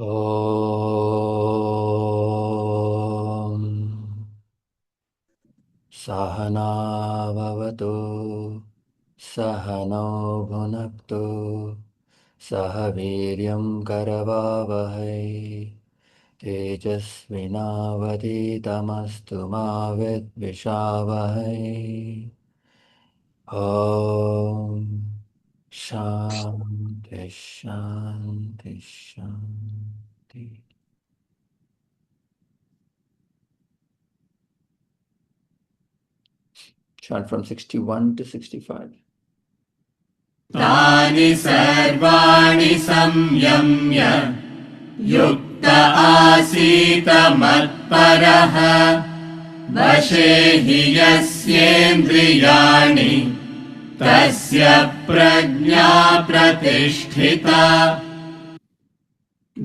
ॐ सहना भवतु सहनौ भुनक्तु सह वीर्यं करवावहै तेजस्विनावधीतमस्तु मा विद्विषावहै ॐ शान्ति शान्ति शान्ति. Chant from 61 to 65. तानि सर्वाणि संयम्य युक्त आसीत मत्परः वशे हि यस्येन्द्रियाणि तस्य प्रज्ञा प्रतिष्ठिता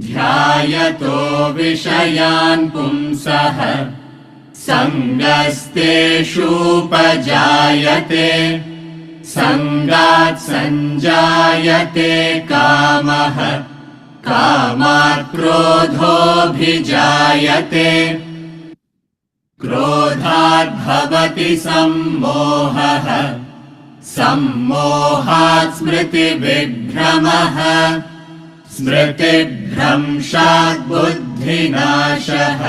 ध्यायतो विषयान् पुंसः सङ्गस्तेषूपजायते सङ्गात् सञ्जायते कामः कामात् क्रोधोऽभिजायते क्रोधात् भवति सम्मोहः सम्मोहात् स्मृतिविभ्रमः स्मृतिभ्रंशात् बुद्धिनाशः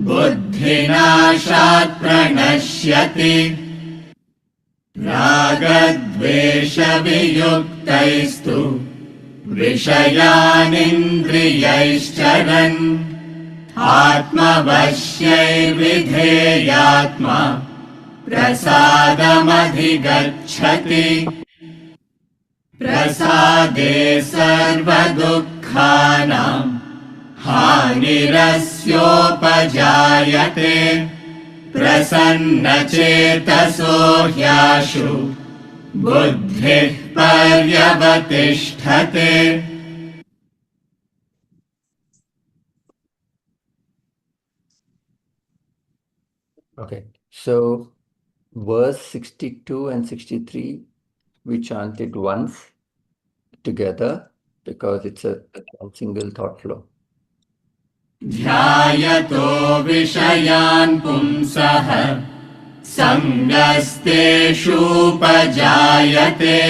बुद्धिनाशात् प्रणश्यति रागद्वेषवियुक्तैस्तु विषयानिन्द्रियैश्चरन् आत्मवश्यैर्विधेयात्मा प्रसादमधिगच्छति प्रसादे सर्वदुःखानां हानिरस्योपजायते प्रसन्नचेतसो ह्याशु बुद्धिः पर्यवतिष्ठते. Okay, so verse 62 and 63 we chanted once together because it's a single thought flow. ध्यायतो विषयान् पुंसः सङ्गस्तेषूपजायते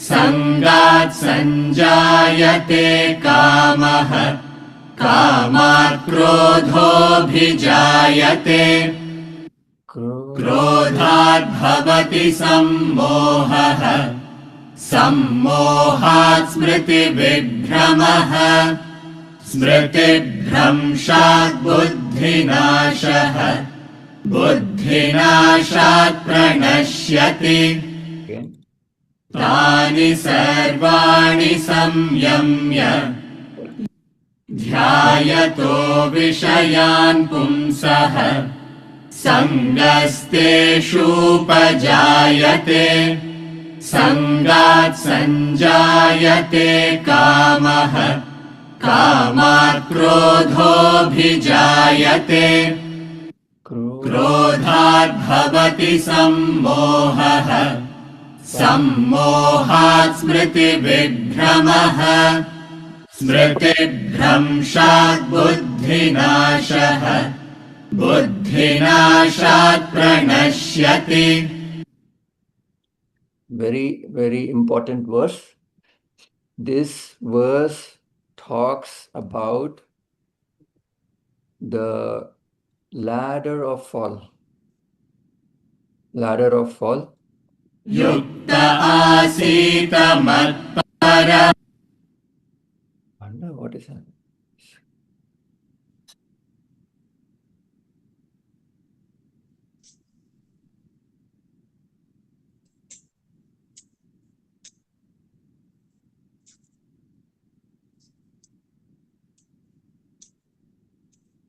सङ्गात् सञ्जायते कामः कामात् क्रोधोऽभिजायते क्रोधात् भवति सम्मोहः सम्मोहात् स्मृतिविभ्रमः स्मृतिभ्रंशात् बुद्धिनाशः बुद्धिनाशात् प्रणश्यति तानि सर्वाणि संयम्य ध्यायतो विषयान् पुंसः सङ्गस्तेषूपजायते सङ्गात् सञ्जायते कामः कामात् क्रोधोऽभिजायते क्रोधात् भवति सम्मोहः सम्मोहात् स्मृतिविभ्रमः स्मृतिभ्रंशात् बुद्धिनाशः बुद्धिनाशात् प्रणश्यति. Very important verse. This verse talks about the ladder of fall. Ladder of fall. Yukta asita matpara. Wonder what is that?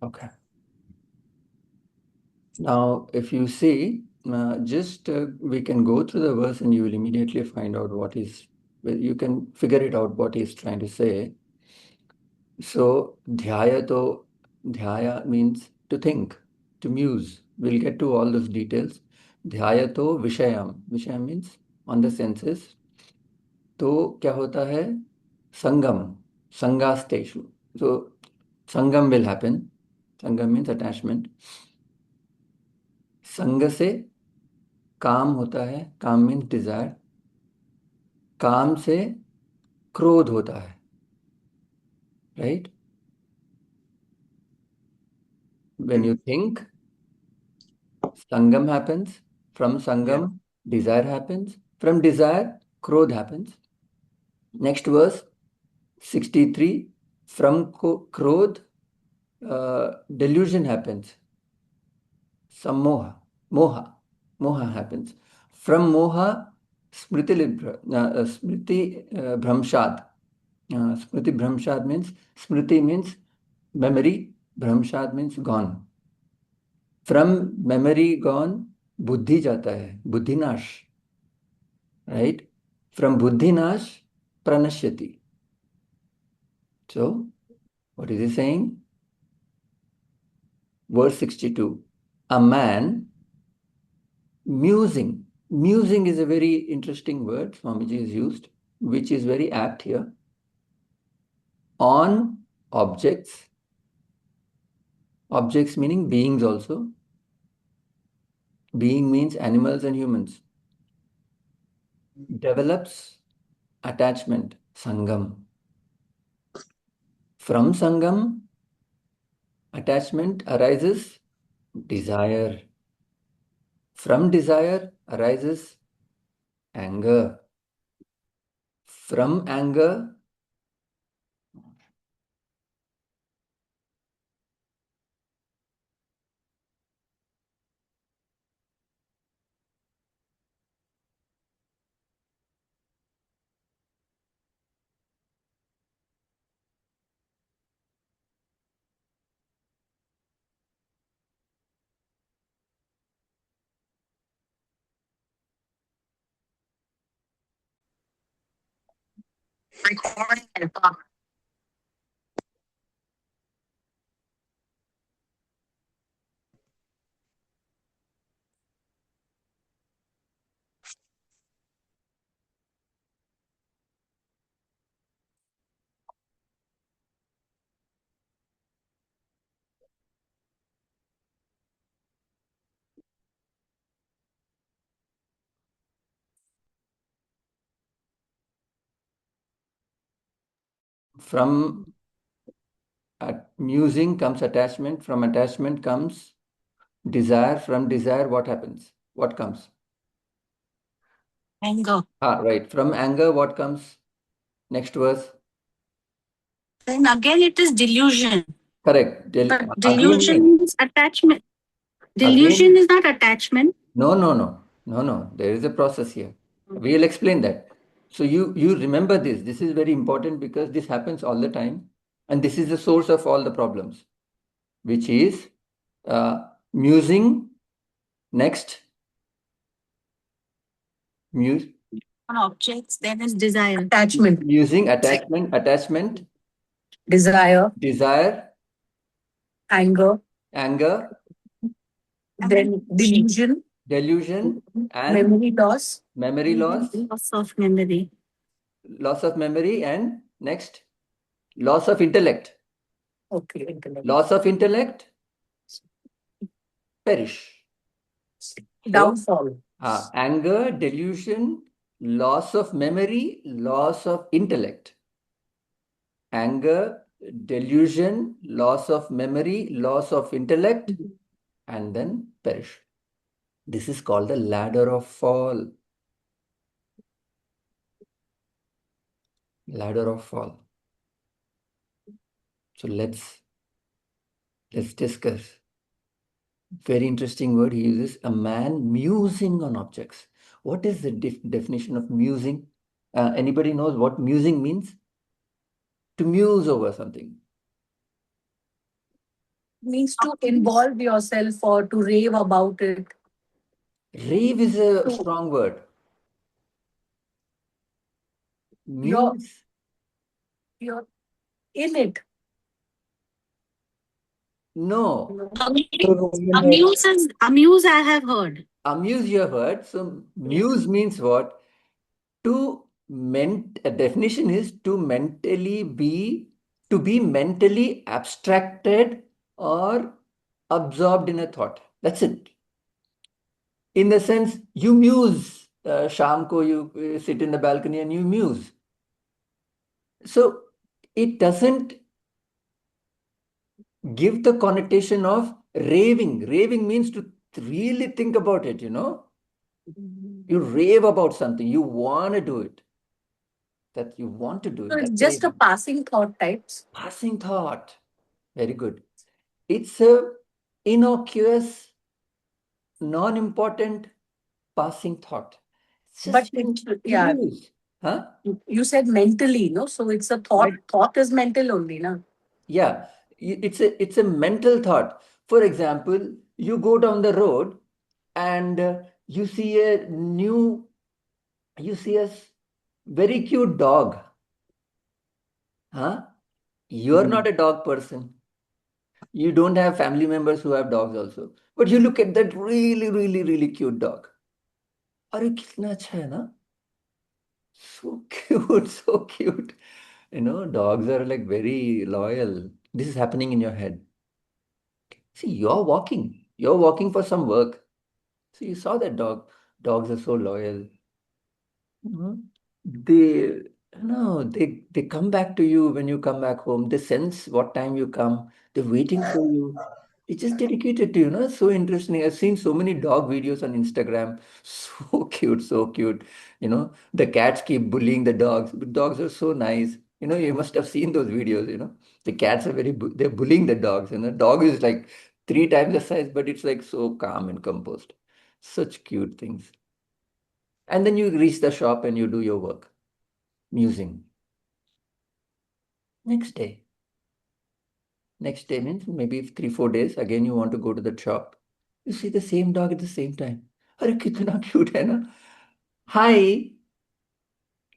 Okay. Now, if you see, we can go through the verse and you will immediately find out you can figure it out what he's trying to say. So, dhyaya means to think, to muse. We'll get to all those details. Dhyayato vishayam. Vishayam means on the senses. तो क्या होता है संगम संगास्तेषु So Sangam will happen. Sangam means attachment. संग से काम होता है. काम मीन्स डिजायर. काम से क्रोध होता है. Right. When you think, Sangam happens. From Sangam, desire happens. From desire, Krodh happens. Next verse, 63. From Krodh, delusion happens. Some moha happens. From moha, smriti bhramshad. Smriti bhramshad means, smriti means memory, bhramshad means gone. From memory gone, बुद्धि जाता है, बुद्धिनाश. Right? From buddhinash, pranashyati. So, what is he saying? Verse 62. A man musing. Musing is a very interesting word Swamiji has used, which is very apt here. On objects. Objects meaning beings also. Being means animals and humans. Develops attachment, sangam. From sangam, attachment arises desire. From desire arises anger. From anger, from musing comes attachment. From attachment comes desire. From desire, what happens? What comes? Anger. Right. From anger, what comes? Next verse. Then again, it is delusion. Correct. But Again, delusion is attachment. Delusion again. is not attachment. No. There is a process here. We'll explain that. So you remember this. This is very important because this happens all the time, and this is the source of all the problems, which is musing. Next, muse. On objects, then is desire. Attachment. Musing, attachment, desire, Anger. anger, Then delusion. delusion, and Memory loss. memory loss, Loss of memory. and next, loss of intellect. Okay. Intellect. Loss of intellect, perish. Downfall. Anger, delusion, loss of memory, loss of intellect. Anger, delusion, loss of memory, loss of intellect, and then perish. This is called the ladder of fall. Ladder of fall. So let's discuss. Very interesting word he uses, a man musing on objects. What is the definition of musing? Anybody knows what musing means? To muse over something. Means to involve yourself or to rave about it. Rave is a strong word. Muse. You're in it. No. Amuse I have heard. Amuse you have heard. So muse means what? A definition is to mentally be to be mentally abstracted or absorbed in a thought. That's it. In the sense, you muse. Sham ko you sit in the balcony and you muse. So it doesn't give the connotation of raving. Raving means to really think about it, you know. You rave about something, you want to do it. That you want to do So it. it's That's just a raving. passing thought types. Passing thought. Very good. It's a innocuous, non-important passing thought. It's But just it, you yeah, muse. Huh? you said mentally, no? So it's a thought. Like, Thought is mental only, no? yeah, it's a mental thought. For example, you go down the road and you see a new you see a very cute dog. Huh? You're Hmm. not a dog person. You don't have family members who have dogs also. But you look at that really, really, really cute dog. अरे कितना अच्छा है ना? So cute, so cute. You know, dogs are like very loyal. This is happening in your head. See, You're walking for some work. So you saw that dog. Dogs are so loyal. Mhm. They no, they come back to you when you come back home. They sense what time you come. They're waiting for you. It's just dedicated to you, know. So interesting. I've seen so many dog videos on Instagram. So cute, so cute. You know, the cats keep bullying the dogs, but dogs are so nice. You know, you must have seen those videos, you know. The cats are they're bullying the dogs, and the dog is like three times the size, but it's like so calm and composed. Such cute things. And then you reach the shop and you do your work, musing. Next day. Next day means maybe 3, 4 days. Again, you want to go to the shop. You see the same dog at the same time. अरे कितना cute है ना? Hi.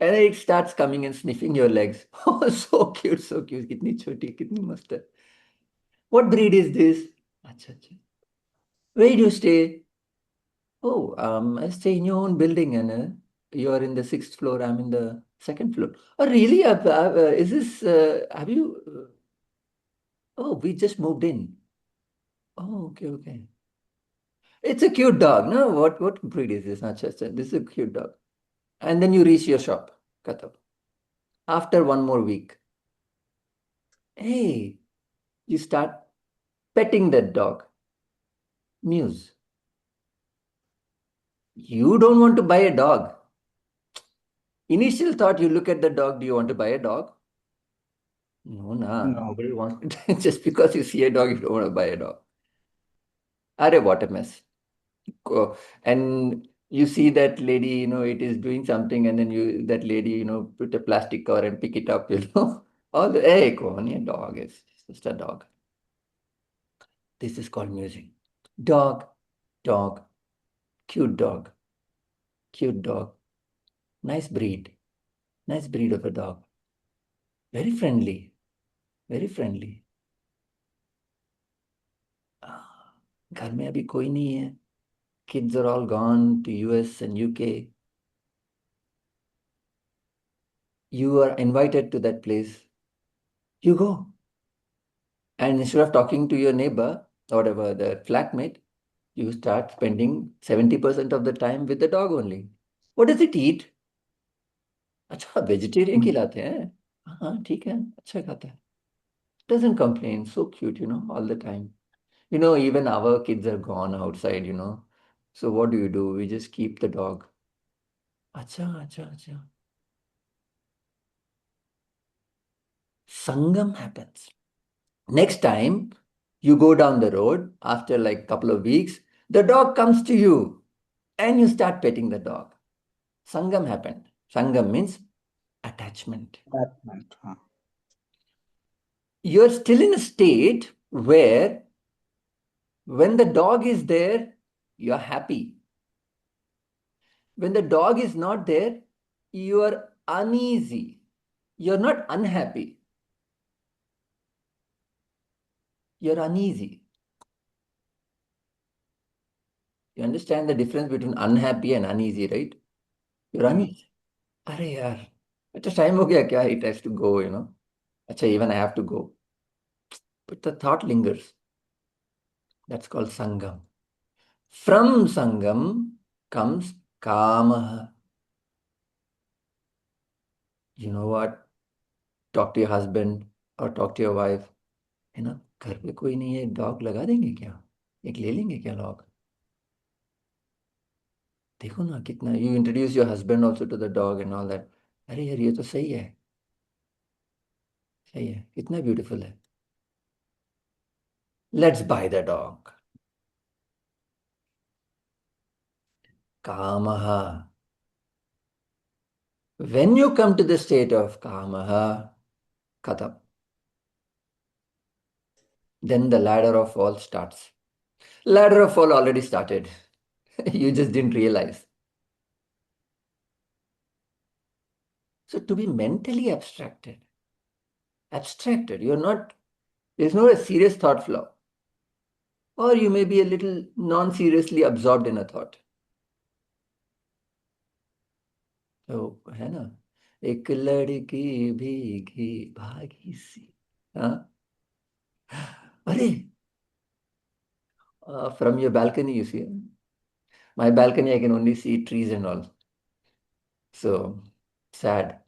And it starts coming and sniffing your legs. Oh, so cute, so cute. कितनी छोटी, कितनी मस्त है. What breed is this? अच्छा अच्छा. Where do you stay? Oh, I stay in your own building, and you are in the sixth floor. I'm in the second floor. Oh, really? Is this? Have you? Oh, we just moved in. Oh, okay, okay. It's a cute dog. No, what breed is this? Not just this is a cute dog. And then you reach your shop. Kata. After one more week, hey, you start petting that dog. Muse. You don't want to buy a dog. Initial thought, you look at the dog. Do you want to buy a dog? No, nah. No. Nobody wants. Just because you see a dog, you don't want to buy a dog. Arre, what a mess. And you see that lady, you know, it is doing something, and then that lady, you know, put a plastic cover and pick it up, you know. All the, hey, go on, a dog is just a dog. This is called music. Dog, dog, cute dog, cute dog. Nice breed of a dog. Very friendly, very friendly. Ah, घर में अभी कोई नहीं है. Kids are all gone to US and UK. You are invited to that place. You go. And instead of talking to your neighbor or whatever, the flatmate, you start spending 70% of the time with the dog only. What does it eat? अच्छा vegetarian Hmm. खिलाते हैं. हाँ ठीक है अच्छा खाता है. Doesn't complain. So cute, you know, all the time. You know, even our kids are gone outside, you know. So what do? We just keep the dog. अच्छा अच्छा अच्छा. Sangam happens. Next time you go down the road after like couple of weeks, the dog comes to you and you start petting the dog. Sangam happened. Sangam means attachment. Attachment. You're still in a state where when the dog is there, you're happy. When the dog is not there, you are uneasy. You're not unhappy. You're uneasy. You understand the difference between unhappy and uneasy, right? You're Hmm. uneasy. अरे यार अच्छा time हो गया क्या? It has to go, you know. Acha, even I have to go. But the thought lingers. That's called Sangam. From Sangam comes Kama. You know what? Talk to your husband or talk to your wife. है ना, घर पे कोई नहीं है, एक dog लगा देंगे क्या, एक ले लेंगे क्या डॉग? देखो ना कितना, you introduce your husband also to the dog and all that. अरे यार ये तो सही है, सही है, कितना ब्यूटीफुल है. Let's by the dog. कामः. When you come to the state of kamaha, katham, then the ladder of fall starts. Ladder of fall already started. You just didn't realize. So to be mentally abstracted, you're not, there's no a serious thought flow. Or you may be a little non-seriously absorbed in a thought. तो है ना, एक लड़की भीगी भागी सी. हाँ. अरे, from your balcony you see. My balcony I can only see trees and all. So sad.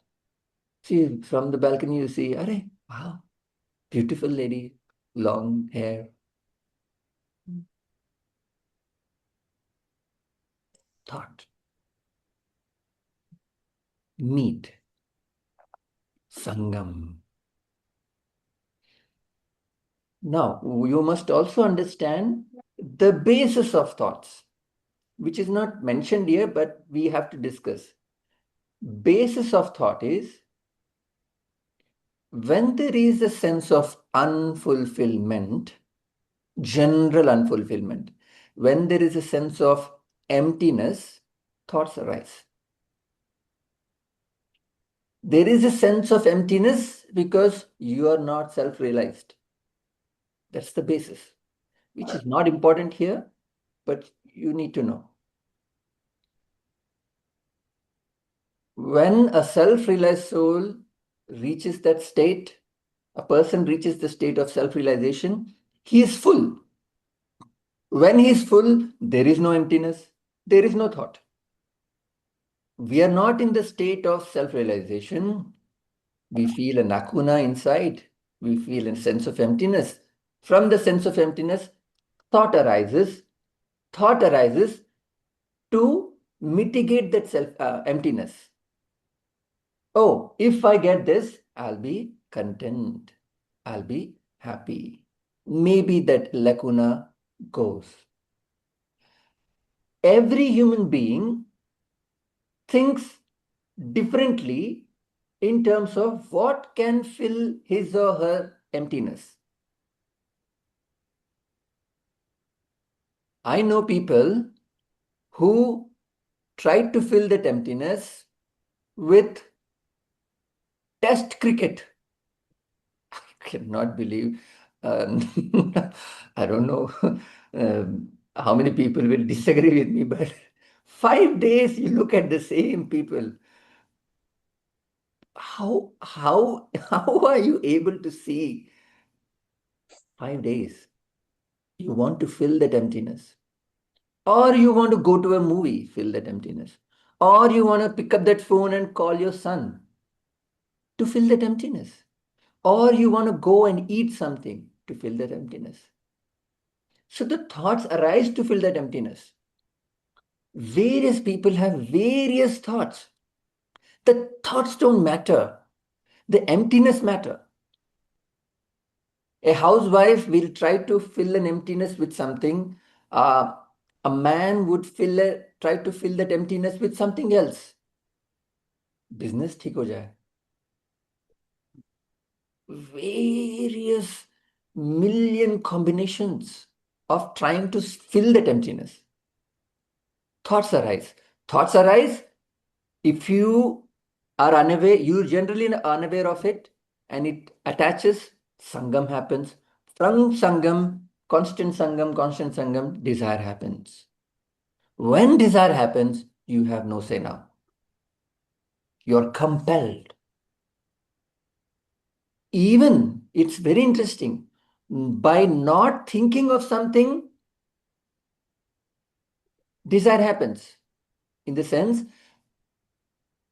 See, from the balcony you see, are, wow, beautiful lady, long hair. Thought. Meet. Sangam. Now, you must also understand the basis of thoughts, which is not mentioned here, but we have to discuss. Basis of thought is when there is a sense of unfulfillment, general unfulfillment, when there is a sense of emptiness, thoughts arise. There is a sense of emptiness because you are not self-realized. That's the basis, which is not important here, but you need to know. When a self-realized soul reaches that state, a person reaches the state of self-realization, he is full. When he is full, there is no emptiness, there is no thought. We are not in the state of self-realization. We feel a nakuna inside. We feel a sense of emptiness. From the sense of emptiness, thought arises. Thought arises to mitigate that emptiness. Oh, if I get this, I'll be content. I'll be happy. Maybe that lacuna goes. Every human being thinks differently in terms of what can fill his or her emptiness. I know people who try to fill that emptiness with test cricket. I cannot believe. I don't know how many people will disagree with me, but 5 days you look at the same people. How are you able to see 5 days? You want to fill that emptiness. Or you want to go to a movie, fill that emptiness. Or you want to pick up that phone and call your son to fill that emptiness. Or you want to go and eat something to fill that emptiness. So the thoughts arise to fill that emptiness. Various people have various thoughts. The thoughts don't matter. The emptiness matter. A housewife will try to fill an emptiness with something. A man would try to fill that emptiness with something else. Business ठीक हो जाए. Various million combinations of trying to fill that emptiness. Thoughts arise. Thoughts arise if you are unaware, you're generally unaware of it, and it attaches, sangam happens. From sangam, constant sangam, desire happens. When desire happens, you have no say now. You're compelled. even it's very interesting. By not thinking of something, desire happens. In the sense,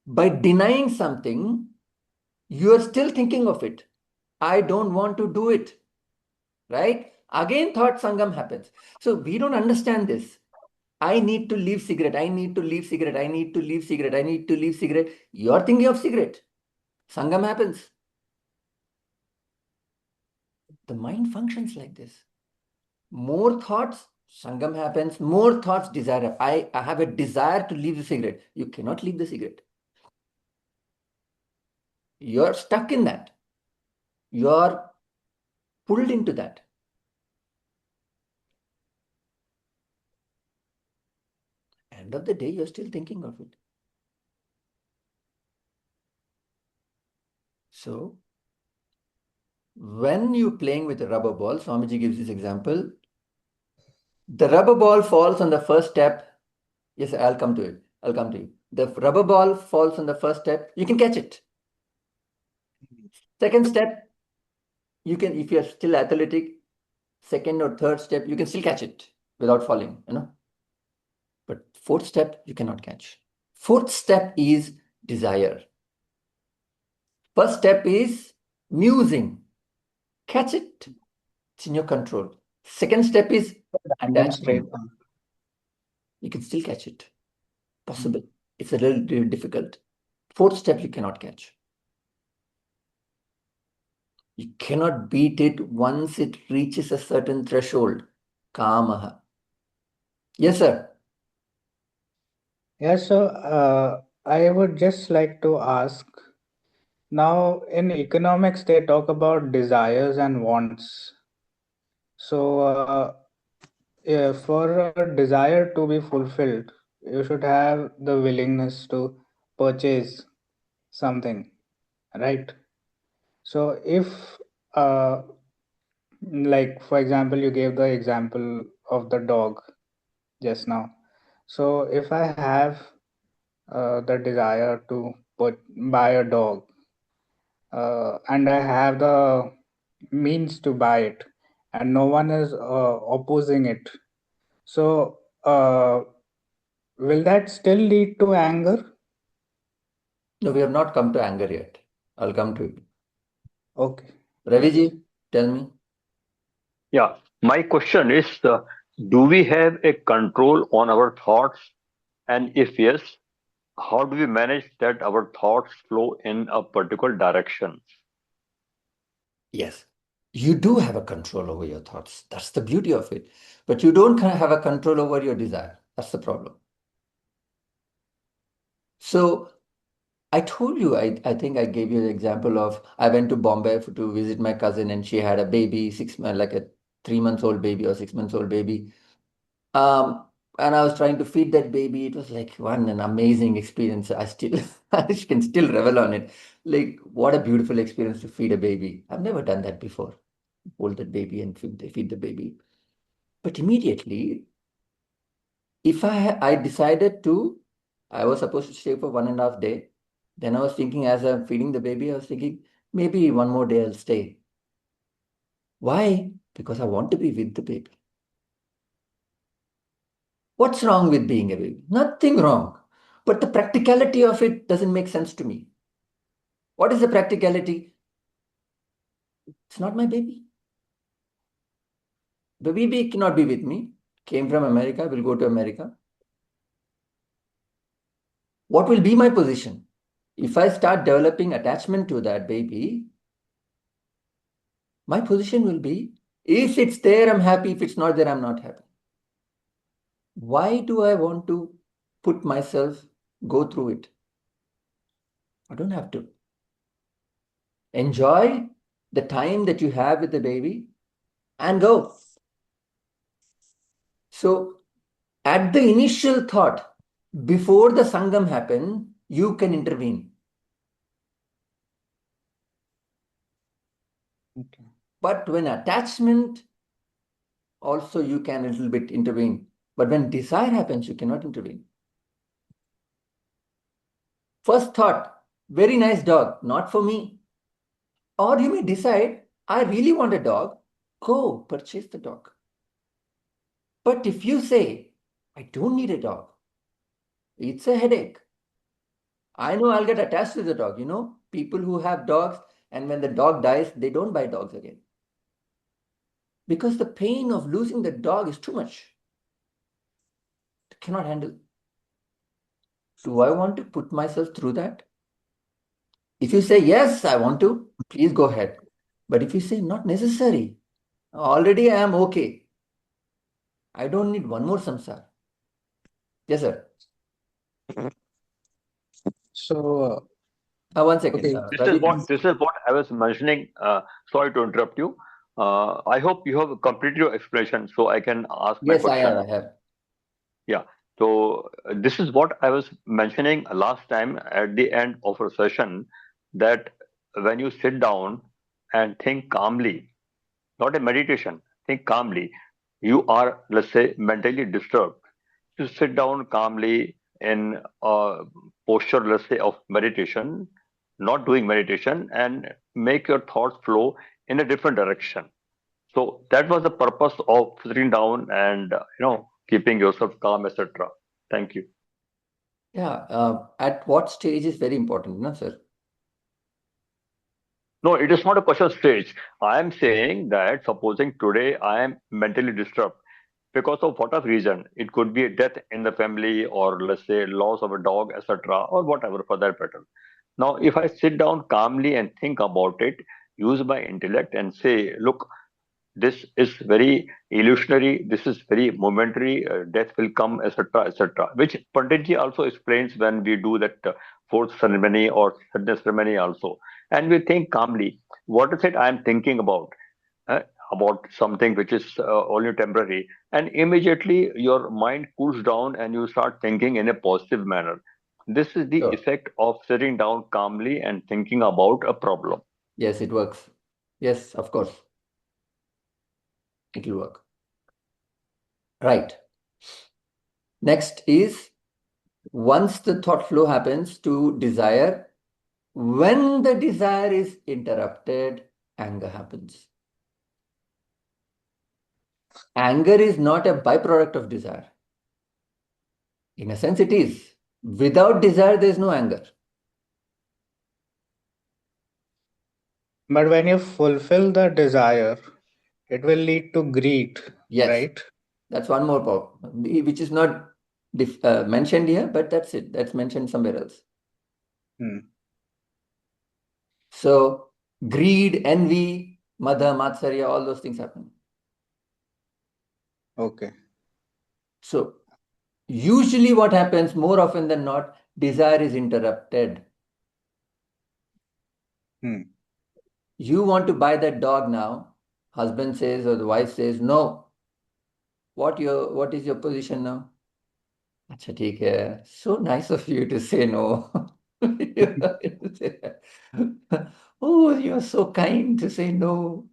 by denying something, you are still thinking of it. I don't want to do it. Right? Again, thought sangam happens. So we don't understand this. I need to leave cigarette. I need to leave cigarette. I need to leave cigarette. I need to leave cigarette. You're thinking of cigarette. Sangam happens. The mind functions like this. More thoughts, sangam happens. More thoughts, desire. I have a desire to leave the cigarette. You cannot leave the cigarette. You're stuck in that. You're pulled into that. End of the day, you're still thinking of it. So, when you're playing with a rubber ball, Swamiji gives this example. The rubber ball falls on the first step. Yes, I'll come to it. I'll come to you. The rubber ball falls on the first step. You can catch it. Second step, you can, if you're still athletic, second or third step, you can still catch it without falling, But fourth step, you cannot catch. Fourth step is desire. First step is musing. Catch it. It's in your control. Second step is attachment. You can still catch it. Possible. It's a little difficult. Fourth step, you cannot catch. You cannot beat it once it reaches a certain threshold. Kamaha. Yes, sir. Yeah, so I would just like to ask, now in economics they talk about desires and wants. So for a desire to be fulfilled, you should have the willingness to purchase something, right? So if like for example, you gave the example of the dog just now. So if I have the desire to buy a dog, and I have the means to buy it, and no one is opposing it, so will that still lead to anger? No, we have not come to anger yet. I'll come to it. Okay. Raviji, tell me. Yeah, my question is, do we have a control on our thoughts? And if yes, how do we manage that our thoughts flow in a particular direction? Yes, you do have a control over your thoughts. That's the beauty of it. But you don't have a control over your desire. That's the problem. So I told you, I think I gave you the example of I went to Bombay to visit my cousin and she had a baby, like a 3 months old baby or 6 months old baby. And I was trying to feed that baby. It was like an amazing experience. I still, I can still revel on it. Like, what a beautiful experience to feed a baby. I've never done that before. Hold that baby and feed the baby. But immediately, if I decided to, I was supposed to stay for 1.5 days. Then I was thinking, as I'm feeding the baby, I was thinking, maybe one more day I'll stay. Why? Because I want to be with the baby. What's wrong with being a baby? Nothing wrong. But the practicality of it doesn't make sense to me. What is the practicality? It's not my baby. The baby cannot be with me. Came from America, will go to America. What will be my position? If I start developing attachment to that baby, my position will be, if it's there, I'm happy. If it's not there, I'm not happy. Why do I want to put myself, go through it? I don't have to. Enjoy the time that you have with the baby and go. So at the initial thought, before the sangam happen, you can intervene. Okay. But when attachment, also you can a little bit intervene. But when desire happens, you cannot intervene. First thought, very nice dog, not for me. Or you may decide, I really want a dog, go purchase the dog. But if you say, I don't need a dog, it's a headache. I know I'll get attached to the dog. People who have dogs, and when the dog dies, they don't buy dogs again. Because the pain of losing the dog is too much. I cannot handle. Do I want to put myself through that? If you say, yes, I want to, please go ahead. But if you say, not necessary, already I am okay. I don't need one more samsar. Yes, sir. So, 1 second. okay. Ravi, This is what I was mentioning. Sorry to interrupt you. I hope you have completed your explanation, so I can ask my yes, I have. question. I have. Yeah. So this is what I was mentioning last time at the end of a session, that when you sit down and think calmly, not a meditation, think calmly. You are, let's say, mentally disturbed. To sit down calmly in a posture, let's say, of meditation, not doing meditation, and make your thoughts flow in a different direction. So that was the purpose of sitting down and keeping yourself calm, etc. Thank you. Yeah. At what stage is very important, no, sir? No, it is not a question of stage. I am saying that supposing today I am mentally disturbed because of whatever reason, it could be a death in the family, or let's say loss of a dog, etc., or whatever for that matter. Now, if I sit down calmly and think about it, use my intellect and say, look, this is very illusionary, this is very momentary, death will come, etc., etc., which Panditji also explains when we do that fourth ceremony or sadness ceremony also. And we think calmly, what is it I am thinking uh, about something which is only temporary, and immediately your mind cools down and you start thinking in a positive manner. This is the Sure. effect of sitting down calmly and thinking about a problem. Yes, it works. Yes, of course. It will work. Right. Next is, once the thought flow happens to desire, when the desire is interrupted, anger happens. Anger is not a byproduct of desire. In a sense, it is. Without desire, there is no anger. But when you fulfill the desire, it will lead to greed, Yes, right? that's one more point, which is not mentioned here, but that's it. That's mentioned somewhere else. Hmm. So, greed, envy, madha, matsarya, all those things happen. Okay. So, usually what happens more often than not, desire is interrupted. Hmm. You want to buy that dog now. Husband says or the wife says, no. What is your position now? अच्छा ठीक है. So nice of you to say no. Oh, you're so kind to say no.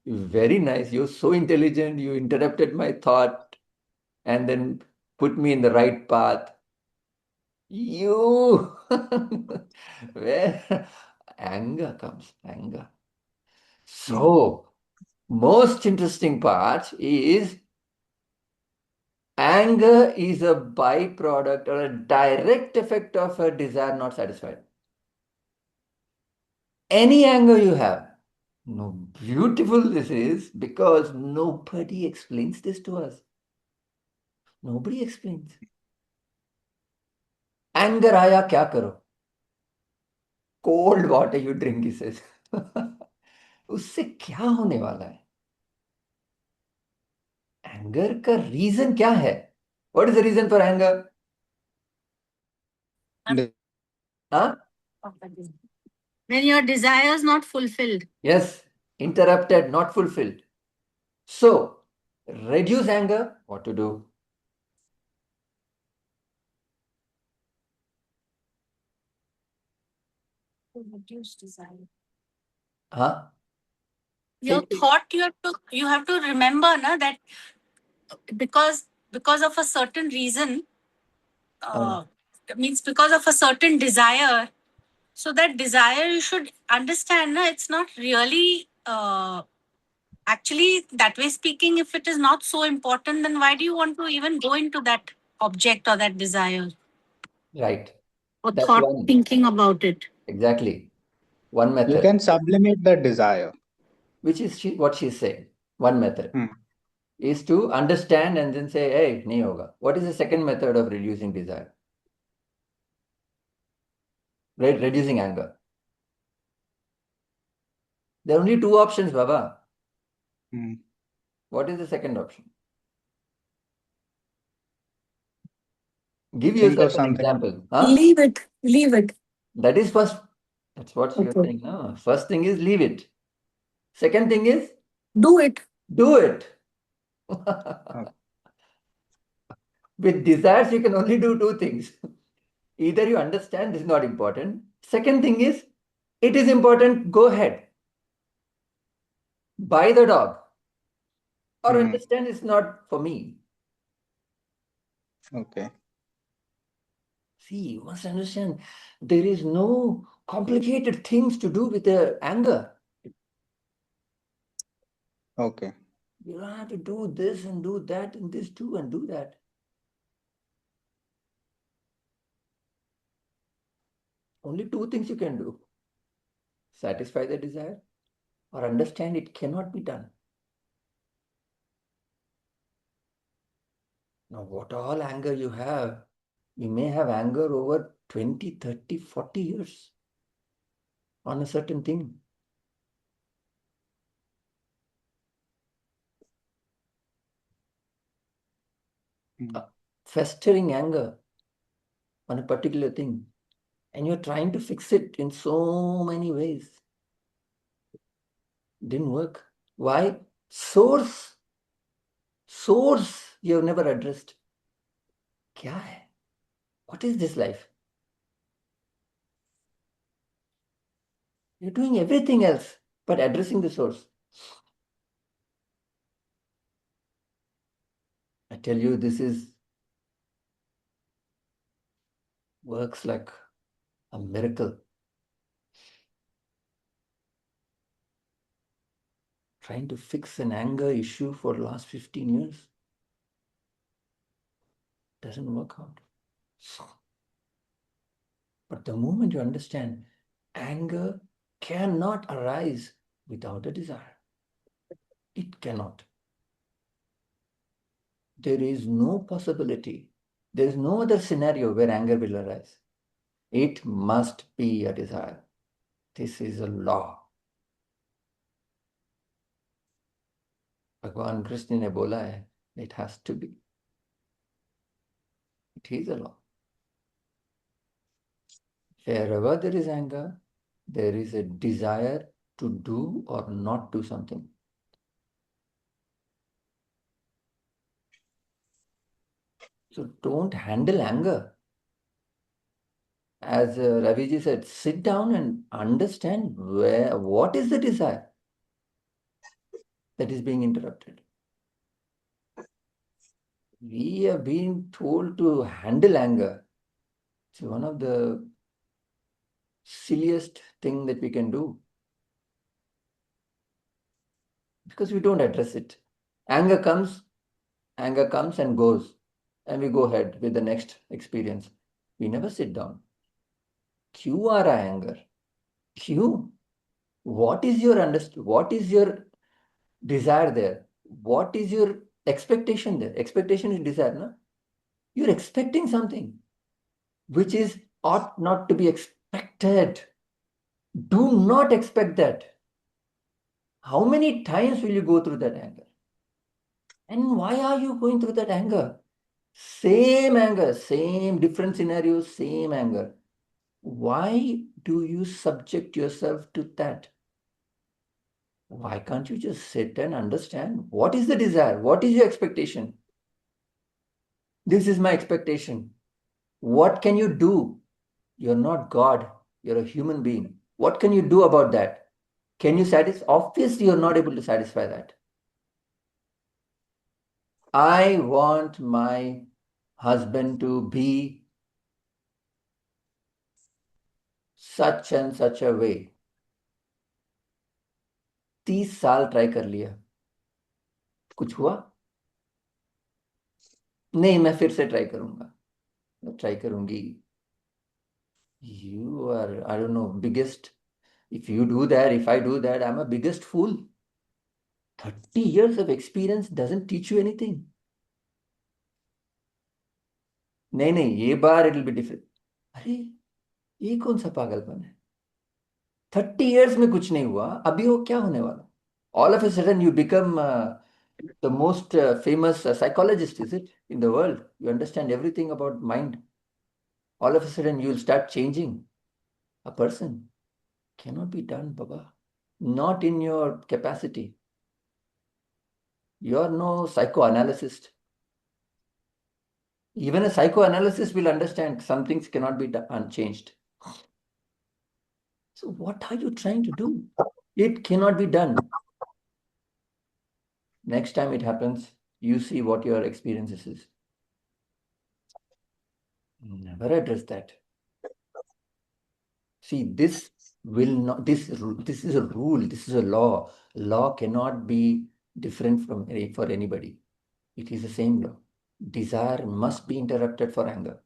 Very nice. You're so intelligent. You interrupted my thought and then put me in the right path. You, where anger comes, anger. Hmm. So, most interesting part is anger is a byproduct or a direct effect of a desire not satisfied. Any anger you have, no, beautiful this is because nobody explains this to us. Nobody explains. Anger आया क्या करो? Cold water you drink, he says. उससे क्या होने वाला है? Anger का reason क्या है? What is the reason for anger? The- Huh? When your desire is not fulfilled. Yes, interrupted, not fulfilled. So, reduce anger. What to do? Reduce desire. Huh? Your thought you have to remember that because of a certain reason, Uh, means because of a certain desire, So that desire, you should understand, no, it's not really actually, that way speaking, if it is not so important, then why do you want to even go into that object or that desire Right. or That's thought one. thinking about it? Exactly. One You method, can sublimate the desire. which is what she's saying. One method Hmm. is to understand and then say, hey, nahi hoga. What is the second method of reducing desire? Right? Reducing anger. There are only two options, Baba. Hmm. What is the second option? Give Think yourself of an something. example. Huh? Leave it. Leave it. That is first. That's what you're Okay. saying. No? First thing is leave it. Second thing is Do it. do it. Okay. With desires, you can only do two things. Either you understand this is not important. Second thing is, it is important, go ahead. Buy the dog. Or Hmm. understand it's not for me. Okay. See, you must understand there is no complicated things to do with the anger. Okay. You don't have to do this and do that and this too and do that. Only two things you can do: satisfy the desire or understand it cannot be done. Now, what all anger you have, you may have anger over 20, 30, 40 years on a certain thing. Hmm. Festering anger on a particular thing, and you're trying to fix it in so many ways. Didn't work. Why? Source you have never addressed. क्या है? What is this life? You're doing everything else but addressing the source. I tell you, this is works like a miracle. Trying to fix an anger issue for the last 15 years doesn't work out. But the moment you understand, anger cannot arise without a desire. It cannot. There is no possibility. There is no other scenario where anger will arise. It must be a desire. This is a law. भगवान कृष्ण ने बोला है, it has to be. It is a law. Wherever there is anger, there is a desire to do or not do something. So don't handle anger. As Raviji said, sit down and understand what is the desire that is being interrupted. We have been told to handle anger. It's one of the silliest thing that we can do because we don't address it. Anger comes and goes, and we go ahead with the next experience. We never sit down. क्यों आ रहा है anger? क्यों? What is your what is your desire there? What is your expectation there? Expectation is desire, no? You're expecting something which is ought not to be expected. Do not expect that. How many times will you go through that anger? And why are you going through that anger? Same anger, same different scenarios, same anger. Why do you subject yourself to that? Why can't you just sit and understand what is the desire? What is your expectation? This is my expectation. What can you do? You're not God, you're a human being. What can you do about that? Can you satisfy? Obviously, you're not able to satisfy that. I want my husband to be such and such a way. 30 साल try कर लिया, कुछ हुआ नहीं, मैं फिर से try करूंगा, मैं ट्राई करूंगी. You are, I don't know, biggest. If you do that, if I do that, I'm a biggest fool. 30 years of experience doesn't teach you anything. नहीं नहीं, ये बार इट विल बी डिफरेंट. अरे ये कौन सा पागलपन है? 30 years में कुछ नहीं हुआ, अभी वो क्या होने वाला? All of a sudden you become the most famous psychologist, is it, in the world? You understand everything about mind. All of a sudden you'll start changing a person. Cannot be done, Baba. Not in your capacity. You're no psychoanalyst. Even a psychoanalyst will understand some things cannot be unchanged. So what are you trying to do? It cannot be done. Next time it happens, you see what your experiences is. Never address that. See, this will not, this is a rule, this is a law. Law cannot be different from for anybody. It is the same law. Desire must be interrupted for anger.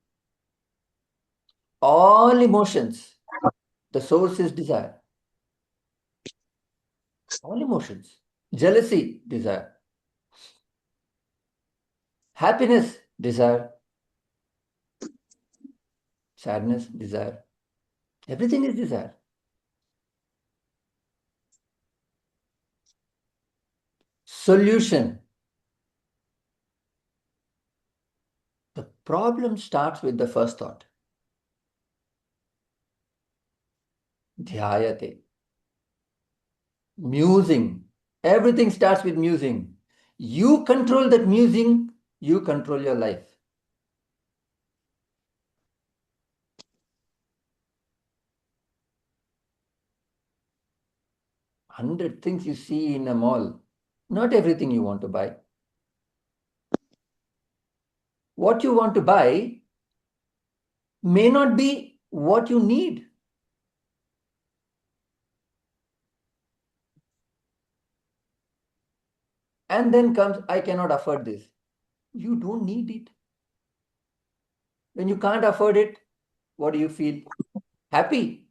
All emotions, the source is desire. All emotions. Jealousy, desire. Happiness, desire. Sadness, desire. Everything is desire. Solution. The problem starts with the first thought. Dhyayate. Musing. Everything starts with musing. You control that musing, you control your life. Hundred things you see in a mall. Not everything you want to buy. What you want to buy may not be what you need. And then comes, I cannot afford this. You don't need it. When you can't afford it, what do you feel? Happy?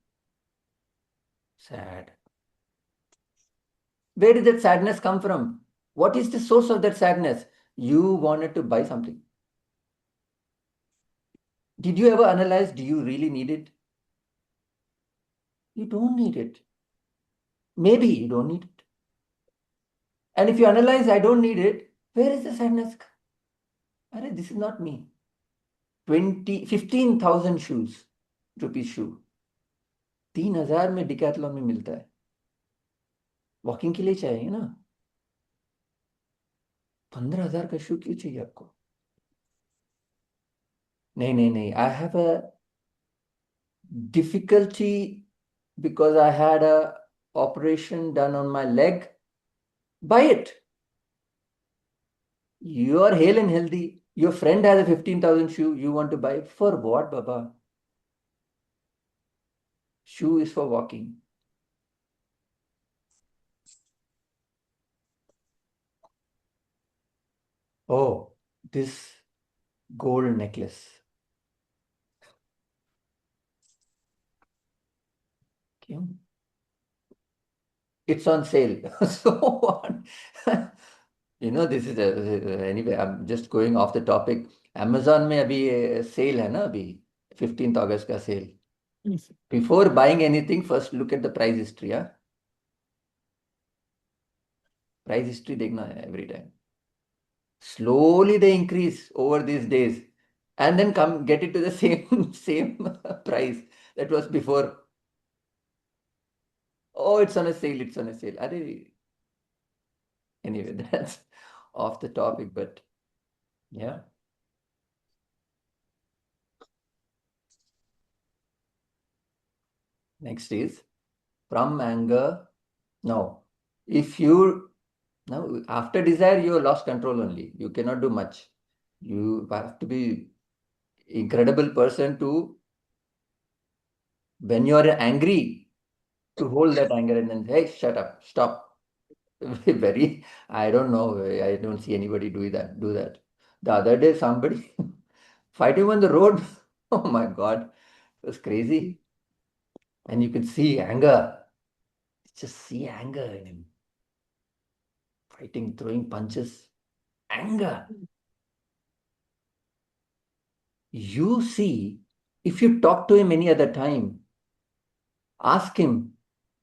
Sad. Where did that sadness come from? What is the source of that sadness? You wanted to buy something. Did you ever analyze, do you really need it? You don't need it. Maybe you don't need it. And if you analyze, I don't need it, where is the sadness? Arey, this is not me. 15,000 shoes, rupees shoe. 3,000 में decathlon में मिलता है. Walking के लिए चाहिए ना. 15,000 का शू क्यों चाहिए आपको? नहीं नहीं नहीं, I have a difficulty because I had a operation done on my leg. Buy it. You are hale and healthy. Your friend has a 15,000 shoe. You want to buy it for what, Baba? Shoe is for walking. Oh, this gold necklace. क्यों? It's on sale. So what? This is anyway, I'm just going off the topic. Amazon में अभी cell है ना, अभी 15th August का cell. Before buying anything, first look at the price history. Yeah? Price history देखना है every time. Slowly they increase over these days, and then come get it to the same price that was before. Oh, it's on a sale. It's on a sale. Anyway, that's off the topic, but yeah. Next is from anger. No, if you now after desire, you lost control only. You cannot do much. You have to be incredible person to When you are angry, to hold that anger and then, hey, shut up, stop. Very, I don't know. I don't see anybody do that. The other day, somebody fighting on the road. Oh my God, it was crazy. And you could see anger. Just see anger in him. Fighting, throwing punches. Anger. You see, if you talk to him any other time, ask him,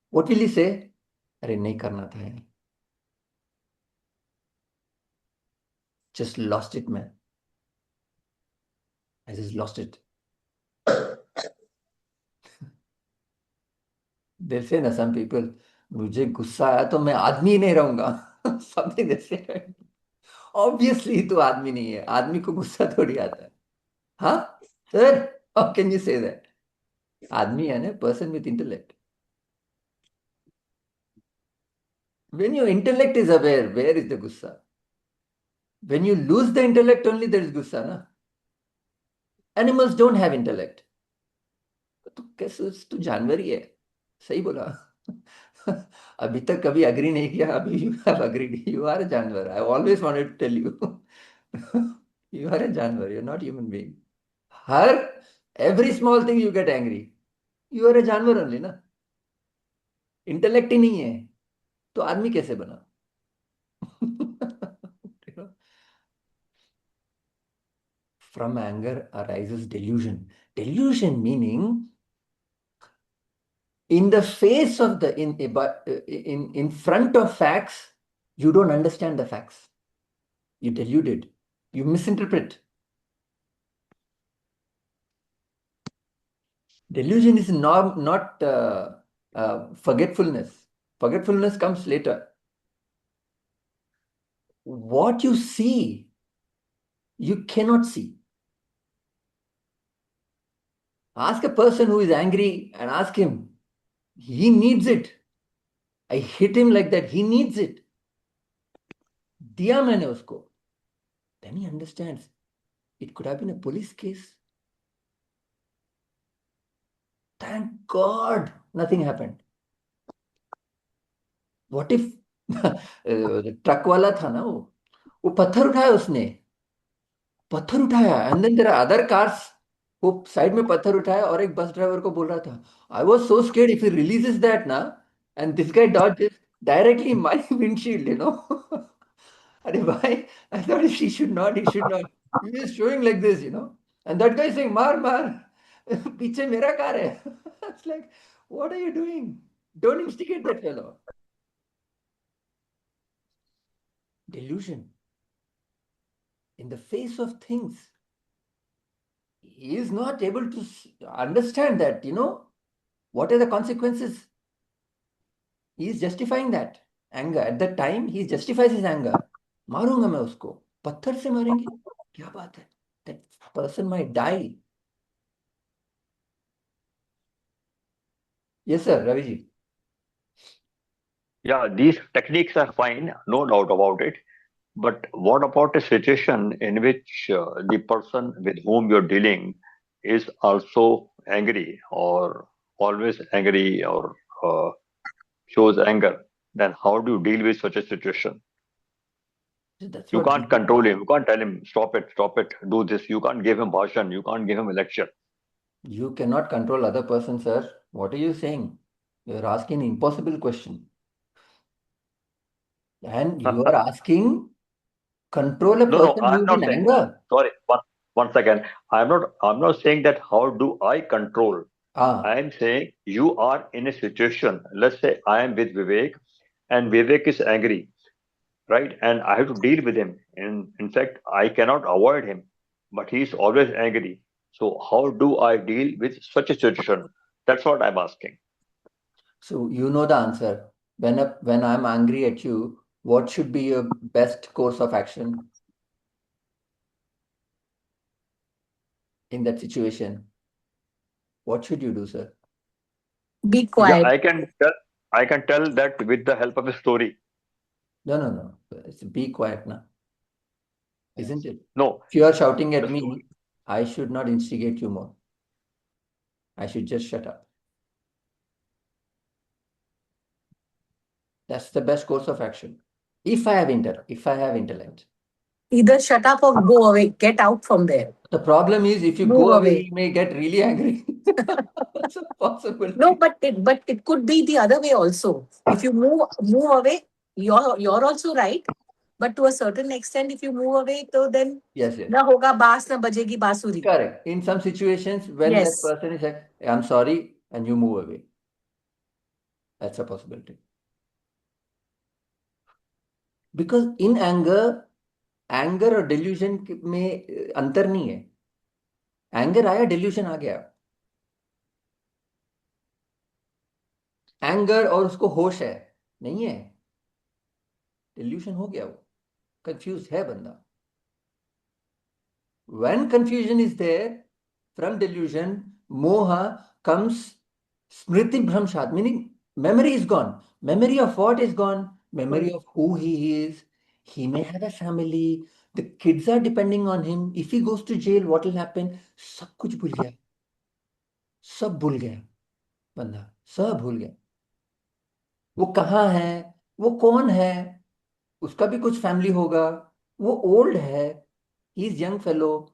what will he say? अरे नहीं करना था यार. Just lost it, man. I just lost it. They'll say na, some people, मुझे गुस्सा आया तो मैं आदमी ही नहीं रहूंगा. Something they say. Obviously तू आदमी नहीं है. आदमी को गुस्सा थोड़ी आता है. हाँ? Sir, how can you say that? आदमी है ना, person with intellect. When your intellect is aware, where is the gussa? When you lose the intellect, only there is gussa, na? Animals don't have intellect. तो कैसे तू जानवर ही है. सही बोला. अभी तक कभी अग्री नहीं किया. अभी you have agreed. You are a जानवर. I always wanted to tell you. You are a जानवर. You are not human being. हर every small thing you get angry. You are a जानवर ओनली ना. Intellect ही नहीं है तो आदमी कैसे बना? From anger arises delusion. Delusion meaning in the face of the in front of facts, you don't understand the facts. You deluded. You misinterpret. Delusion is not forgetfulness. Forgetfulness comes later. What you see, you cannot see. Ask a person who is angry and ask him. He needs it. I hit him like that. He needs it. दिया मैंने उसको. Then he understands. It could have been a police case. Thank God nothing happened. What if truck वाला था ना, वो पत्थर उठाया उसने. पत्थर उठाया and then there are other cars. वो साइड में पत्थर उठाया और एक बस ड्राइवर को बोल रहा था, I was so scared if he releases that ना and this guy dodge directly my windshield, you know. अरे भाई, I thought he should not. He is showing like this, you know. And that guy is saying, मार मार. पीछे मेरा car है. It's like, what are you doing? Don't instigate that fellow. Delusion. In the face of things, he is not able to understand that, you know, what are the consequences. He is justifying that anger. At that time, he justifies his anger. मारूंगा मैं उसको. पत्थर से मारेंगे? क्या बात है? That person might die. Yes, sir, Ravi ji. Yeah, these techniques are fine, no doubt about it. But what about a situation in which the person with whom you're dealing is also angry or always angry or shows anger? Then how do you deal with such a situation? That's You what can't control him. You can't tell him, stop it, do this. You can't give him bhashan. You can't give him a lecture. you cannot control other person, sir. What are you saying? You're asking an impossible question. And you are asking control a No, person I'm who's not in saying. anger. Sorry, one second. I'm not saying that how do I control. Ah, I am saying you are in a situation. Let's say I am with Vivek and Vivek is angry, right? And I have to deal with him. In fact, I cannot avoid him, but he is always angry. So how do I deal with such a situation? That's what I'm asking. so you know the answer. When I'm angry at you, what should be your best course of action in that situation? What should you do, sir? Be Yeah, quiet. I can tell that with the help of a story. No, no, no. Be quiet now, isn't it? No, If you are shouting the at me, story. I should not instigate you more. I should just shut up. That's the best course of action. If I have intellect. Either shut up or go away. Get out from there. The problem is if you Move go away, away. you may get really angry. That's a possibility. No, but it could be the other way also. If you move away, you're also right. But to a certain extent, if you move away, so then Yes, yes. na hoga baas na bajegi basuri. Correct. In some situations, when Yes. that person is like, I'm sorry, and you move away. That's a possibility. Because in anger और delusion में अंतर नहीं है. Anger आया, delusion आ गया. Anger और उसको होश है, नहीं है. Delusion हो गया वो. Confused है बंदा. When confusion is there, from delusion, moha comes smriti bhramshat, meaning memory is gone. Memory of what is gone? Memory of who he is. He may have a family. The kids are depending on him. If he goes to jail, what will happen? सब कुछ भूल गया. सब भूल गया बंदा. सब भूल गया. वो कहाँ है? वो कौन है? उसका भी कुछ फैमिली होगा. वो ओल्ड है. He is young fellow.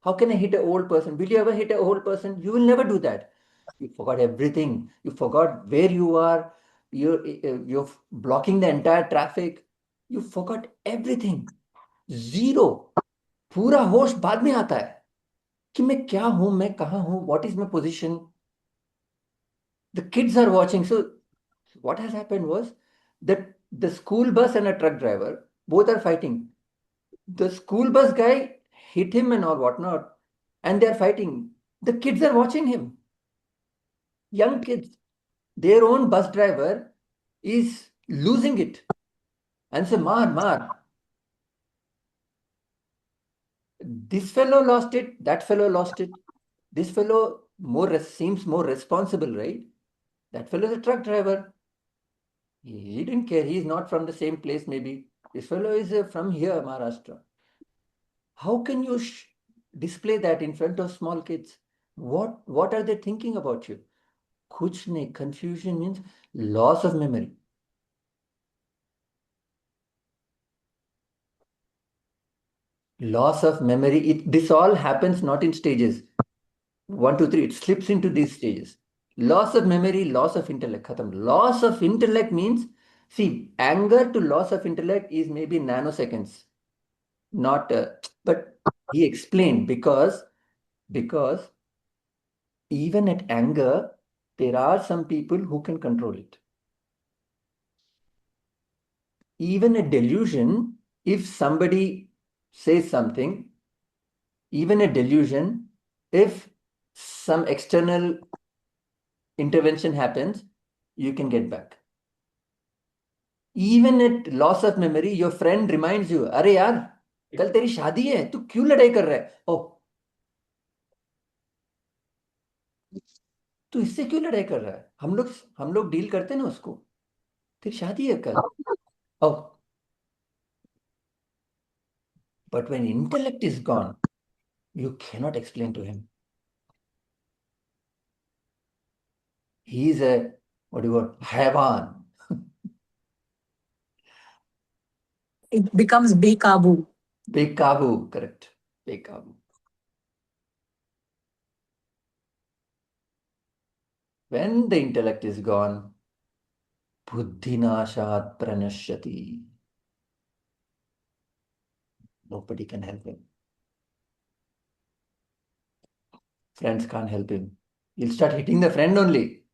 How can I hit an old person? Will you ever hit an old person? You will never do that. You forgot everything. You forgot where you are. You're blocking the entire traffic. You forgot everything. Zero. पूरा होश बाद में आता है कि मैं क्या हूं, मैं कहाँ हूं, what is my position. The kids are watching. So what has happened was that the school bus and a truck driver both are fighting. The school bus guy hit him and all whatnot, and they're fighting. The kids are watching him. Young kids. Their own bus driver is losing it and say, maar. This fellow lost it, that fellow lost it. This fellow seems more responsible, right? That fellow is a truck driver. He didn't care. He's not from the same place, maybe. This fellow is from here, Maharashtra. How can you display that in front of small kids? What are they thinking about you? Kuch nahi. Confusion means loss of memory. Loss of memory. This all happens not in stages. 1, 2, 3. It slips into these stages. Loss of memory, loss of intellect. Khatam. Loss of intellect means, see, anger to loss of intellect is maybe nanoseconds. Not, but he explained because even at anger, there are some people who can control it. Even a delusion, if somebody says something, even a delusion, if some external intervention happens, you can get back. Even at loss of memory, your friend reminds you, अरे यार, कल तेरी शादी है, तू क्यों लड़ाई कर रहा है? ओ, तू इससे क्यों लड़ाई कर रहा है? हम लोग डील करते ना उसको. तेरी शादी है कल. ओ. But when intellect is gone, you cannot explain to him. He is a, what do you call, hayvan. It becomes bekabu. Bekabu, correct. Bekabu. When the intellect is gone, buddhinashat pranashyati. Nobody can help him. Friends can't help him. He'll start hitting the friend only.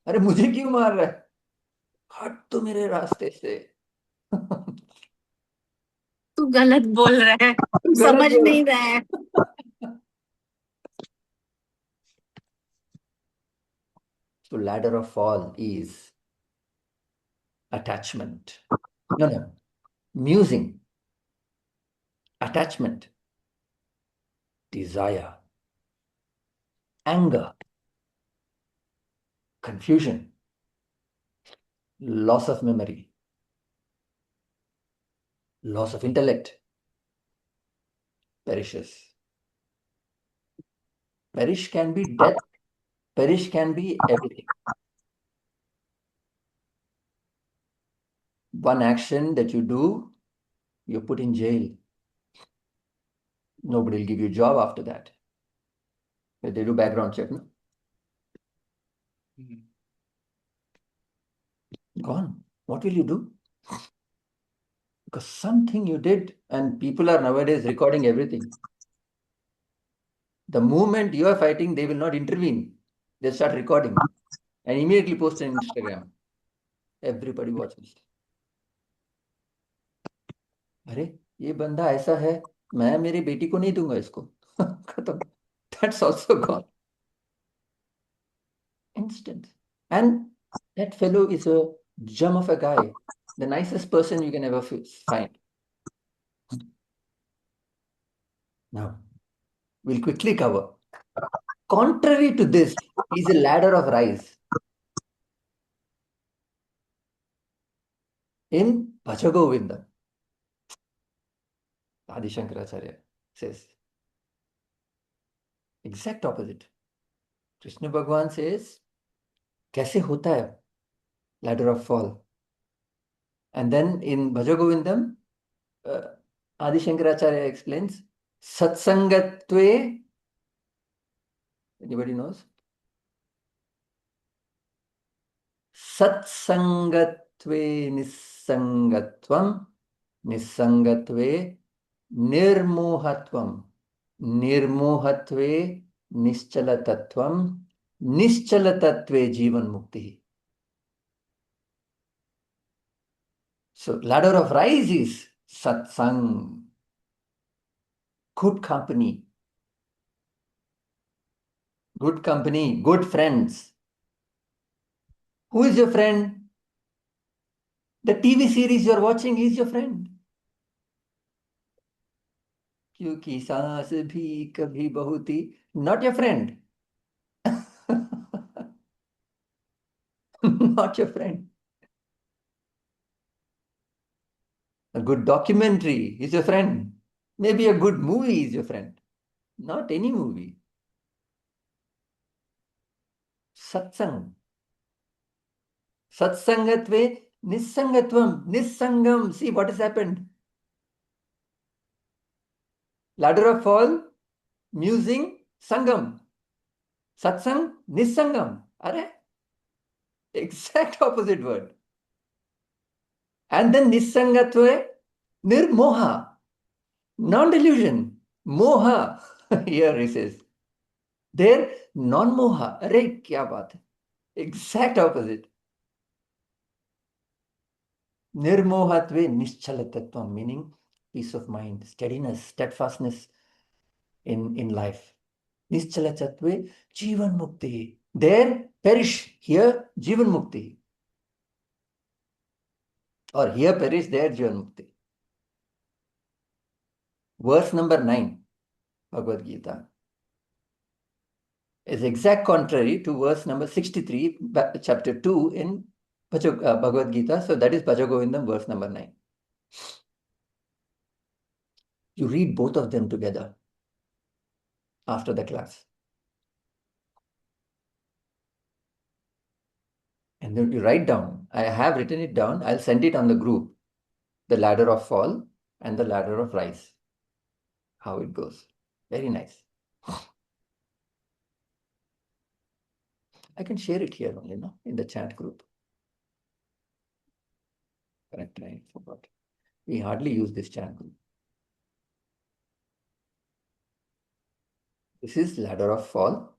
अरे मुझे क्यों मार रहा है? हट तो मेरे रास्ते से. तू गलत बोल रहा है. समझ नहीं रहा है. So ladder of fall is attachment. No. Musing. Attachment. Desire. Anger. Confusion. Loss of memory. Loss of intellect. Perishes. Perish can be death. Perish can be everything. one action that you do, you're put in jail. Nobody will give you a job after that. They do background check, no? Gone. What will you do? Because something you did, and people are nowadays recording everything. The moment you are fighting, they will not intervene. They start recording and immediately post on Instagram. Everybody watches. अरे ये बंदा ऐसा है, मैं मेरी बेटी को नहीं दूंगा इसको. खत्म. That's also gone. Instant. And that fellow is a gem of a guy, the nicest person you can ever find. Now, we'll quickly cover. Contrary to this is a ladder of rise. In Bhajagovinda, Adi Shankaracharya says, exact opposite. Krishna Bhagwan says, कैसे होता है ladder of fall? And then in Bhajagovindam, Adi Shankaracharya explains, Satsangatve, anybody knows? Satsangatve nissangatvam, nissangatve nirmohatvam, nirmohatve nischalatatvam, nischalatatve jivan mukti. So ladder of rise is satsang, good company, good friends. Who is your friend? The TV series you're watching is your friend. क्योंकि सांस भी कभी बहू थी, not your friend. Not your friend. A good documentary is your friend. Maybe a good movie is your friend. Not any movie. Satsang. Satsangatve nissangatvam. Nissangam. See what has happened. Ladder of fall, musing, sangam. Satsang, nissangam. Are? Exact opposite word. And then nissangatve, nirmoha. Non-delusion. Moha. Here he says. There, non-moha. Arey, kya baat hai? Exact opposite. Nirmohatve nischalatatvam, meaning peace of mind, steadiness, steadfastness in life. Nischalatatve jivan mukti. There, perish. Here, jivan mukti. Or here perish, there, jivan mukti. Verse number 9, Bhagavad Gita, is exact contrary to verse number 63, chapter 2 in Bhagavad Gita. So that is Bhajagovindam, verse number 9. You read both of them together after the class. And then you write down. I have written it down. I'll send it on the group. The ladder of fall and the ladder of rise. How it goes. Very nice. I can share it here only, no? In the chat group. Correct, I forgot. We hardly use this chat group. This is ladder of fall.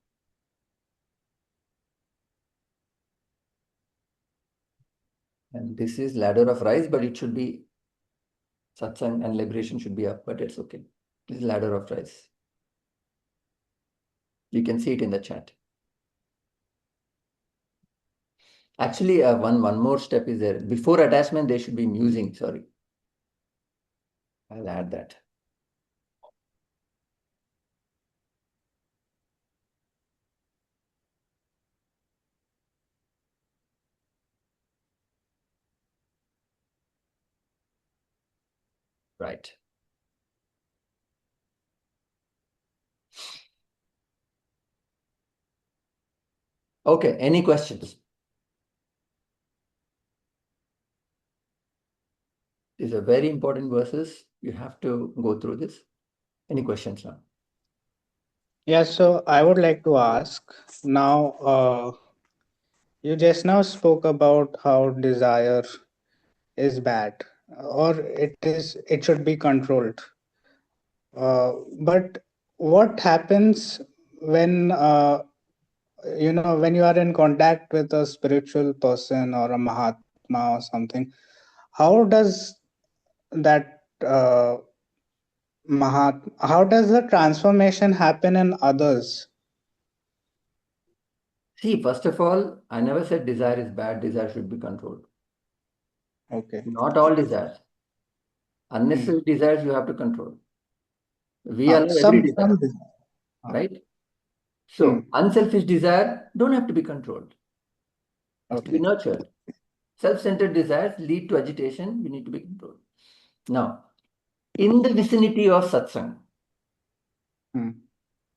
And this is ladder of rise, but it should be satsang and liberation should be up, but it's okay. This is ladder of rise. You can see it in the chat. Actually, one more step is there. Before attachment, there should be musing. Sorry. I'll add that. Right. Okay, any questions? These are very important verses. You have to go through this. Any questions now? Yeah, so I would like to ask now, you just now spoke about how desire is bad, or it should be controlled. But what happens when when you are in contact with a spiritual person or a Mahatma or something? How does that how does the transformation happen in others? See, first of all, I never said desire is bad, desire should be controlled. Okay. Not all desires. Hmm. Unnecessary desires you have to control. We allow every Some desire, desire. right? Hmm. So, unselfish desire don't have to be controlled, has to be Okay. nurtured. Self-centered desires lead to agitation, we need to be controlled. Now, in the vicinity of satsang, Hmm.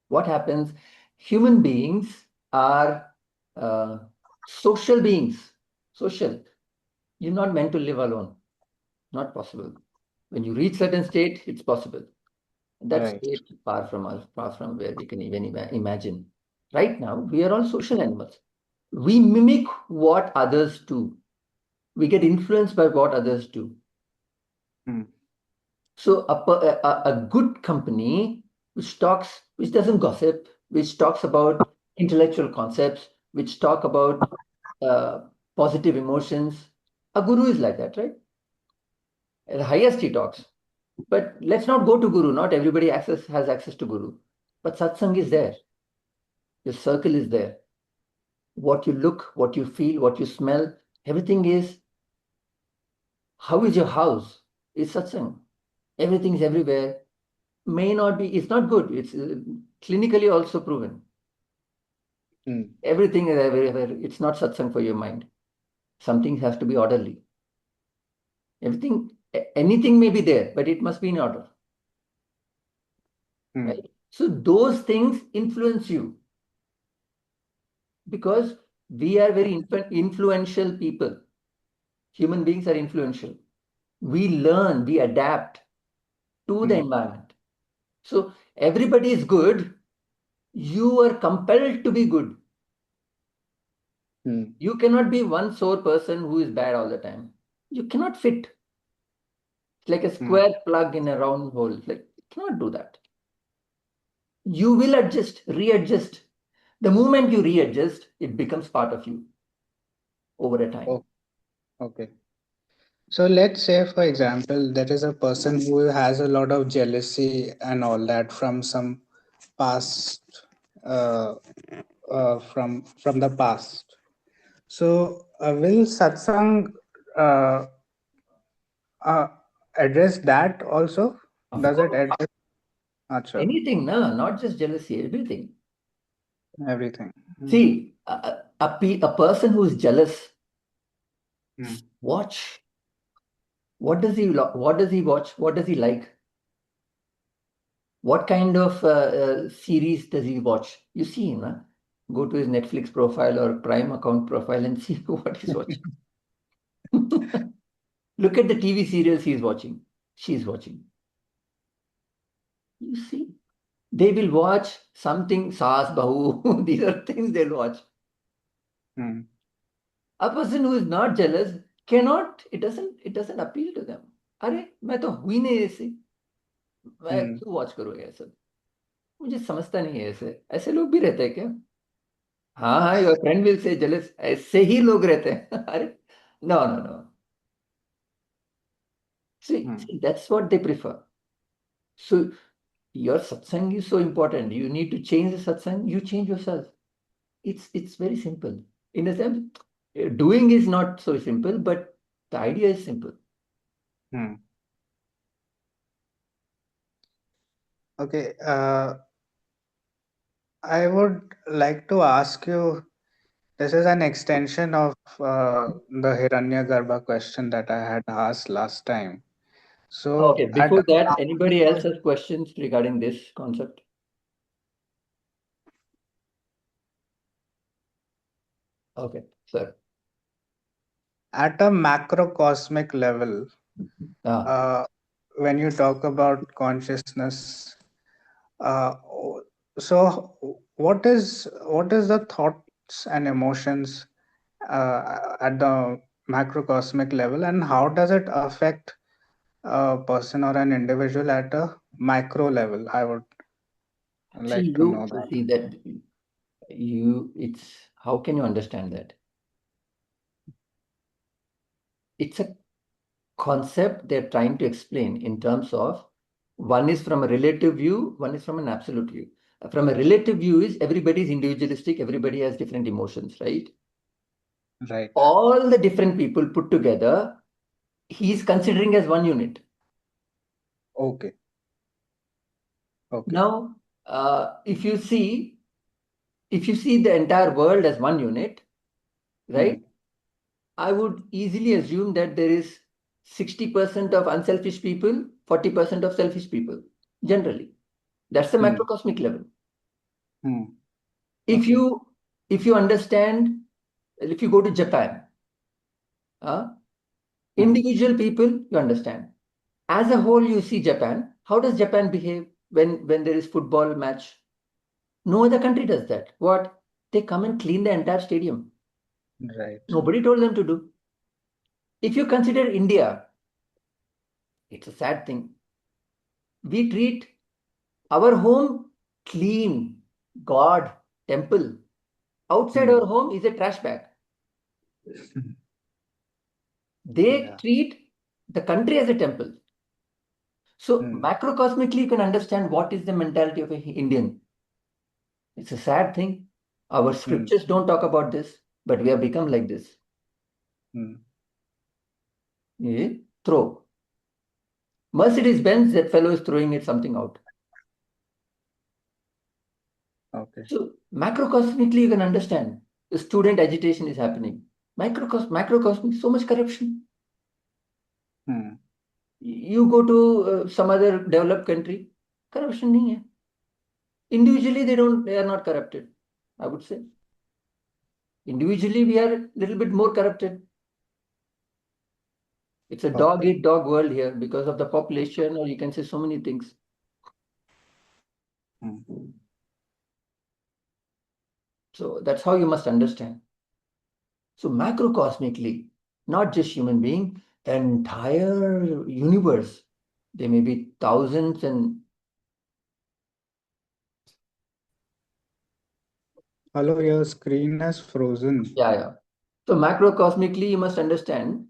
what happens? Human beings are uh, social beings. Social. You're not meant to live alone. Not possible. When you reach certain state, it's possible. That Right. state far from us, far from where we can even imagine. Right now, we are all social animals. We mimic what others do. We get influenced by what others do. Hmm. So a good company which doesn't gossip, which talks about intellectual concepts, which talk about uh, positive emotions. A guru is like that, right? At the highest he talks. But let's not go to guru. Not everybody has access to guru. But satsang is there. Your circle is there. What you look, what you feel, what you smell, everything is. How is your house? Is satsang. Everything is everywhere. May not be, it's not good. It's clinically also proven. Hmm. Everything is everywhere. It's not satsang for your mind. Something has to be orderly. Everything, anything may be there, but it must be in order, Hmm. right? So those things influence you because we are very influential people. Human beings are influential. We learn, we adapt to the Hmm. environment. So everybody is good. You are compelled to be good. Hmm. You cannot be one sore person who is bad all the time. You cannot fit. It's like a Hmm. square plug in a round hole. It's like, you cannot do that. You will adjust, readjust. The moment you readjust, it becomes part of you over a time. Oh, okay. So let's say, for example, there is a person who has a lot of jealousy and all that from some past, uh, from the past. So will satsang uh, uh, address that also? Of Does it course. address Acha, Anything, no, not just jealousy, everything. everything? Hmm. See, a person who is jealous, Hmm. watch. What does he watch? What does he like? What kind of series does he watch? You see him, huh? Go to his Netflix profile or Prime account profile and see what he's watching. Look at the TV serials he's watching, she's watching. You see, they will watch something, Saas, Bahu, these are things they'll watch. Hmm. A person who is not jealous cannot, it doesn't appeal to them. अरे मैं तो हुई नहीं ऐसे मैं Hmm. क्यों watch करूँगा ये सब मुझे समझता नहीं है ऐसे ऐसे लोग भी रहते हैं क्या हाँ हाँ your friend will say jealous ऐसे ही लोग रहते हैं अरे no no no Hmm. see that's what they prefer so your satsang is so important you need to change the satsang you change yourself it's very simple in a sense doing is not so simple but the idea is simple. Hmm. Okay. I would like to ask you. This is an extension of the Hiranyagarbha question that I had asked last time. Okay, So, at before that, anybody else has questions regarding this concept? Okay, sir. a macrocosmic level, When you talk about consciousness, uh, so what is the thoughts and emotions at the macrocosmic level, and how does it affect a person or an individual at a macro level? I would See, like to know that. see that it's how can you understand that? It's a concept they're trying to explain in terms of one is from a relative view, one is from an absolute view. From a relative view is everybody is individualistic, everybody has different emotions, right? Right. All the different people put together, he's considering as one unit. Okay. Okay. Now, if you see the entire world as one unit, right? I would easily assume that there is 60% of unselfish people, 40% of selfish people, generally. That's the Hmm. macrocosmic level. Hmm. If Okay. you understand, if you go to Japan, individual people, you understand. As a whole, you see Japan. How does Japan behave when there is football match? No other country does that. What? They come and clean the entire stadium. Right. Nobody told them to do. If you consider India, it's a sad thing. We treat our home clean, God, temple. Outside Hmm. our home is a trash bag. They Yeah. treat the country as a temple. So Hmm. macrocosmically, you can understand what is the mentality of an Indian. It's a sad thing. Our Hmm. scriptures don't talk about this, but we have become like this. Hmm. Throw. Mercedes Benz, that fellow is throwing it something out. Okay. So macrocosmically, you can understand the student agitation is happening. Macrocosmic, so much corruption. Hmm. You go to some other developed country, corruption nahi hai. Individually, they are not corrupted, I would say. Individually, we are a little bit more corrupted. It's a dog Okay. eat dog world here because of the population, or you can say so many things. Hmm. So that's how you must understand. So macrocosmically, not just human being, the entire universe. There may be thousands and Hello, your screen has frozen. yeah. So macrocosmically, you must understand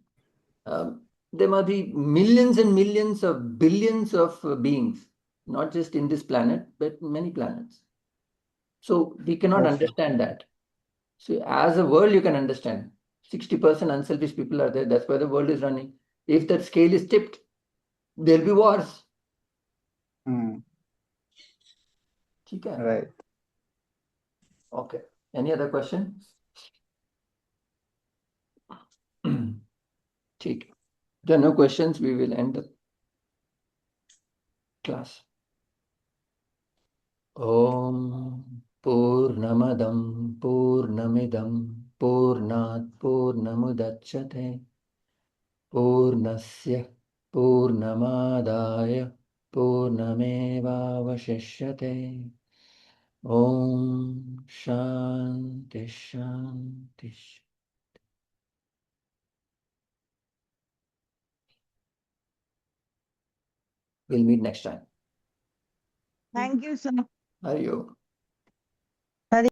there must be millions and millions of billions of beings, not just in this planet, but many planets. So we cannot Okay. understand that. So as a world, you can understand 60% unselfish people are there. That's why the world is running. If that scale is tipped, there'll be wars. Hmm. Okay. Right. Okay. Any other question? ठीक. There are no questions. We will end the class. Om Purnamadaam Purnamidam Purnat Purnamudachyate Purnasya Purnamadaya Purnamevavashishyate. Om Shanti Shanti. We'll meet next time. Thank you, sir. Hari Om.